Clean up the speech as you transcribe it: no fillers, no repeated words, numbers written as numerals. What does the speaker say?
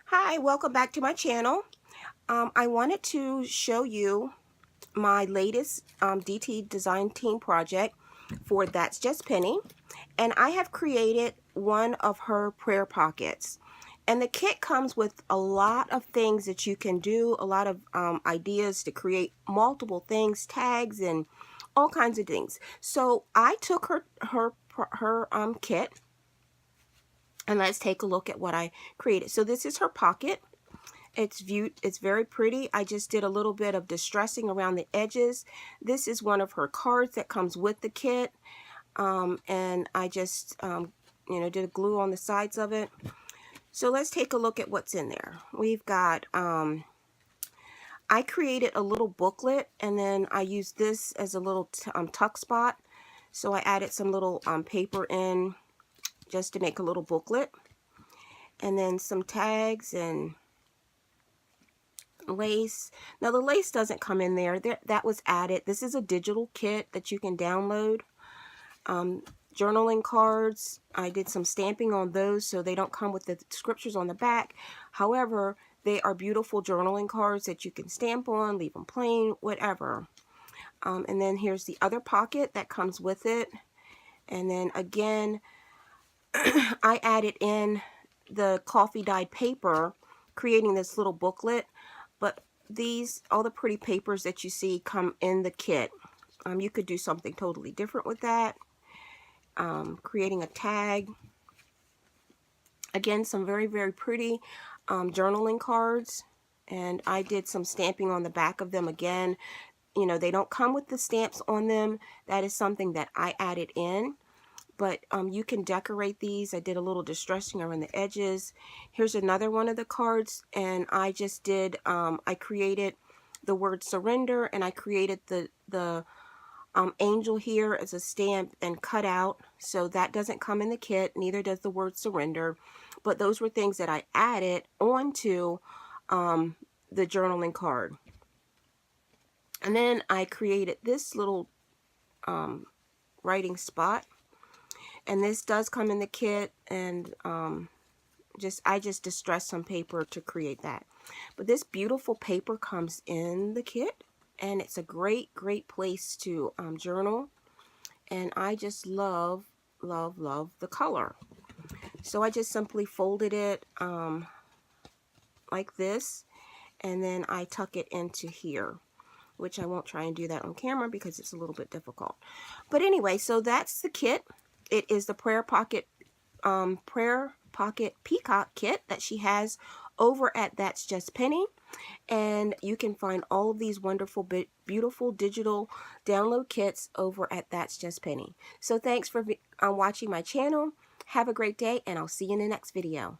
Hi, welcome back to my channel. I wanted to show you my latest DT design team project for That's Just Penny, and I have created one of her prayer pockets. And the kit comes with a lot of things that you can do, a lot of ideas to create multiple things, tags, and all kinds of things. So I took her kit, and let's take a look at what I created. So this is her pocket. It's very pretty. I just did a little bit of distressing around the edges. This is one of her cards that comes with the kit. And I just, did a glue on the sides of it. So let's take a look at what's in there. We've got, I created a little booklet, and then I used this as a little tuck spot. So I added some little paper in just to make a little booklet. And then some tags and lace. Now the lace doesn't come in there. That was added. This is a digital kit that you can download. Journaling cards, I did some stamping on those, so they don't come with the scriptures on the back. However, they are beautiful journaling cards that you can stamp on, leave them plain, whatever. And then here's the other pocket that comes with it. And then again, I added in the coffee dyed paper, creating this little booklet. But all the pretty papers that you see come in the kit. You could do something totally different with that. Creating a tag. Again, some very, very pretty journaling cards. And I did some stamping on the back of them again. You know, they don't come with the stamps on them. That is something that I added in. But you can decorate these. I did a little distressing around the edges. Here's another one of the cards, and I just did, I created the word surrender, and I created the angel here as a stamp and cut out. So that doesn't come in the kit, neither does the word surrender. But those were things that I added onto the journaling card. And then I created this little writing spot. And this does come in the kit, and I just distressed some paper to create that. But this beautiful paper comes in the kit, and it's a great, great place to journal. And I just love, love, love the color. So I just simply folded it like this, and then I tuck it into here, which I won't try and do that on camera because it's a little bit difficult. But anyway, so that's the kit. It is the Prayer Pocket Peacock kit that she has over at That's Just Penny. And you can find all of these wonderful, beautiful digital download kits over at That's Just Penny. So thanks for watching my channel. Have a great day, and I'll see you in the next video.